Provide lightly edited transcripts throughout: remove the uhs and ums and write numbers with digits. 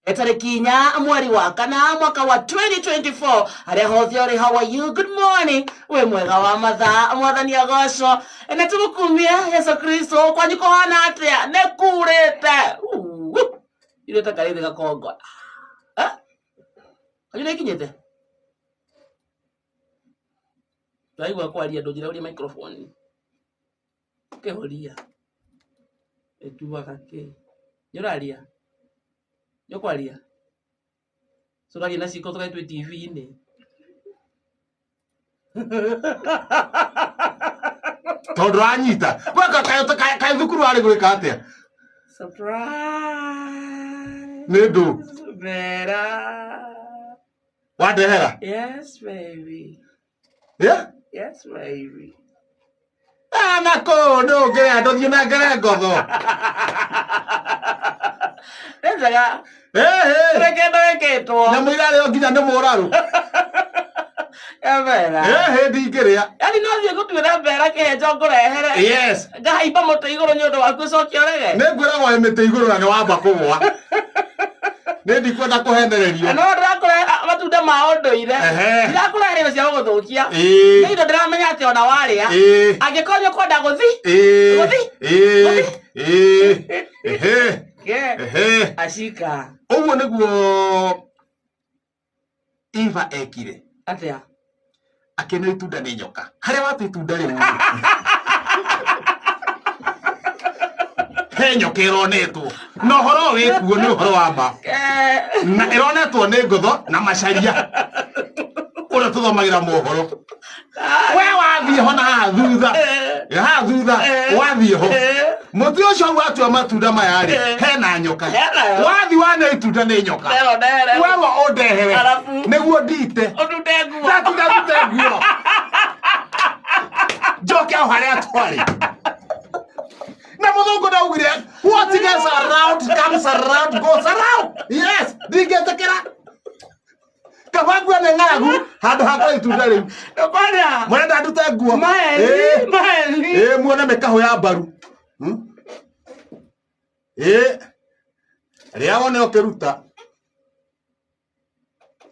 Etarikinya mweri wa kana mwaka wa 2024 aria hothiori how are you good morning we mwega wa mathaa mwathani agocwo ene tumukumia Yesu Kristo kwanyu kohana atia ne kurete ile takaride gakongo ayune kinyete twaigwa kwaria ndojira uri microphone kehoria etuwa kake nyoraria Nyokwaria. So lagi nasi kau tu TV ni. Kau dorangita. Bukan kau zukuru ada gue kata. Surprise. Nedu. Vera. What the hell? Yes, baby. Yeah? Yes, baby. Anak kau no gaya, don't you nak gaya kau tu? Enggak. Reketo. Namira leo kijana moraru. Ya Vera. Dikeria. Yani no diego tuira Vera ke jogorehere. Yes. Gaiba moto igoro nyondo waku cokiorege. Ne gwira wa emete igoro na wamba kuwa. Ne ndikwenda kuhendererio. No ndakore matunda ma ndoire. Ndakore hero cia guthukia. Ne indo ndiramenya ati ona waria. Angikonyo kwenda guthi. Ashika. Owo niguo Eva ekire. Atia. Akene itunda ni nyoka. Haria watu itunda riu. He nyoka ironetwo. No horo wikuo ni horo wa ma. Na ironetwo ni ngotho na macaria. Ura tuthomagira mohoro. We wathie ho na thutha. Ha thutha wathie ho. Muti ucio watua matunda maya ri hena nyoka. Wathi wana itunda ni nyoka. Wewe ondehewe. Niguo ndite. Ondutenguo. Ndatutenguo. Joke au haria twari. Na muthungu ndaugire what goes around comes around goes around. Yes, ndigetekera. Kabangu ne ngaragu handu hakwa itunda riu. Ndokwana. Mwana ndutenguo. Maeli. Muone mekaho ya mbaru. Ria wone okiruta.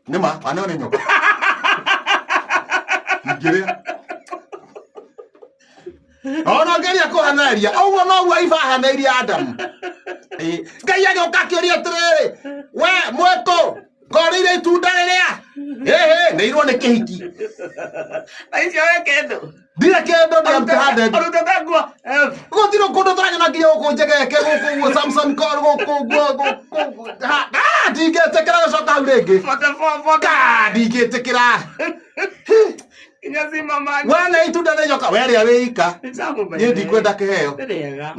Nima, ane nyoka. Ngiria. Ona ngeria kuhanaria. Oguo no wa Iva hanairia Adam. Ngai agoka kiuria tiriri. We mweto. Ngorire itunda riria. Neirwo ni kihiki. Aicio we kendo. Ndire kendo ndamtahande. Ondutenguo. Gutiro kundu turanya na nginya guku njegeke guku Samson call guku. Ndingetekera gucoka hau ringi. Ndingetekera. Inyasi mama. Wana itunda ni nyoka weria wika. Ni ndikwenda kiheo. Ndega.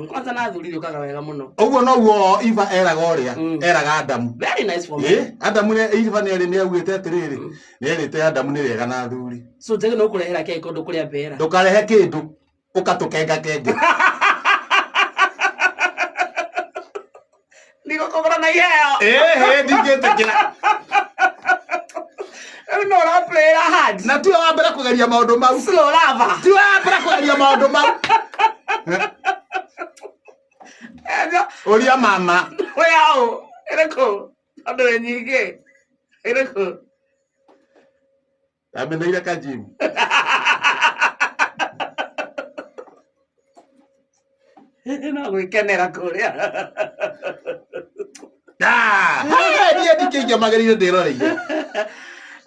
Kwanza na thuri ukaga wega muno. Oguo noguo Iva eraga uria. Eraga Adamu. Very nice for me. Adamu ne Iva ni augite atiriri. Ni erite Adamu ni wega na thuri. So tege no kurehera ke ikondo kuria Vera. Ndukarehe kindu ukatukenga kenge. Niko kogora na yeo. Ndingetekera. No la play hard. Na tu wa mbere kugeria maundu mau. Slow lava. Tu wa mbere kugeria maundu mau. Oria mama. Weao. Ereko. Ando enyige. Ereko. Ameneira kajimu. No gwikenera kuria. Ndiye ndikiingia magerire ndiroreire.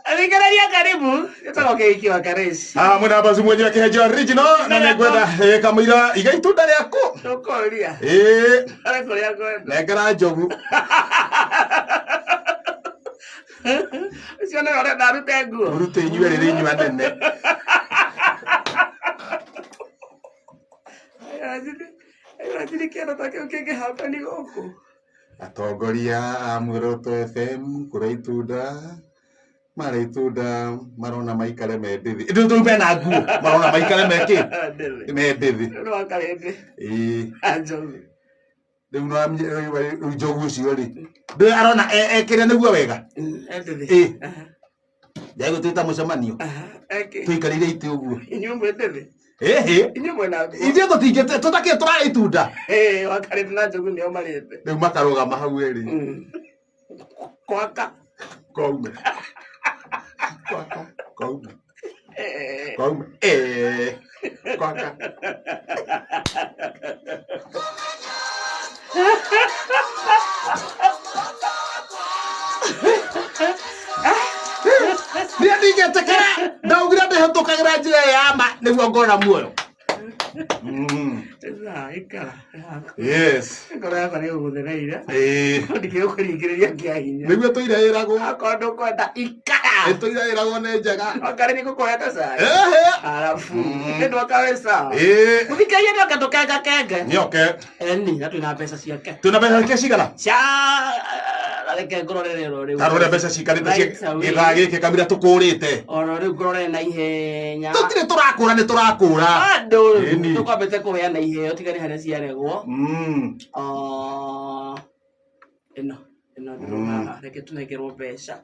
Alikararia karibu. Yetaka keikiwa karesi. Mwena bazu mwenye wa Kihejo original na negwenda kamwira iga itunda riaku. Ndokoria. Arakoria kwenda. Negara njogu. Ucio na ore darute nguo. Urute inywe riri inywa nene. Ajiri kero take ukenge hapa ni goko. Atongoria a Muoroto FM kura itunda. Mara itunda marona maikare me ndithi. Ndu tu bena nguo marona maikare me ki? Me ndithi. Ndu wakare ndithi. Anjogu. Ndu no njogu cio ri. Ndu arona ekire niguo wega. Ndithi. Jago tuita mucemanio. Tuikarire ite uguo. Inyumba ndithi. Inyumba na. Ithe tutingete tutake tura itunda. Wakare na njogu nio marite. Riu makaruga mahau eri. Kwaka. Kaume. Kwaka. Kaume. Kaume. Kwaka. Dia ndigetekera ndaugira ndihetũkagĩra njĩra ya ma nĩguo ngona muoyo. Yes. Ngoro yakwa nĩ ũgũthereire. Ndikĩũkũringĩrĩria kĩahinya. Nĩguo tũiraĩragwo. Akorwo ndũkwenda ikara. Tũiraĩragwo nĩ njega. Wakare nĩngũkũhe tacai. Arabu. Nĩndoka wĩ sawa. Mũthikĩrĩria nĩoke tũkengakenge. Nĩoke. Eni, na twĩna mbeca ciake. Twĩna mbeca ciake cigana? Reke ngorore rĩu. Tarore mbeca cikarĩte gĩthaa gĩkĩ kamira tũkũrĩte. Oro rĩu ngorore na ihenya. Tũtirĩ tũrakũra nĩ tũrakũra. Andũ tũkwambĩte kũheana iheo tigari harĩa ciaregwo. Ĩno reke tũnengerwo mbeca.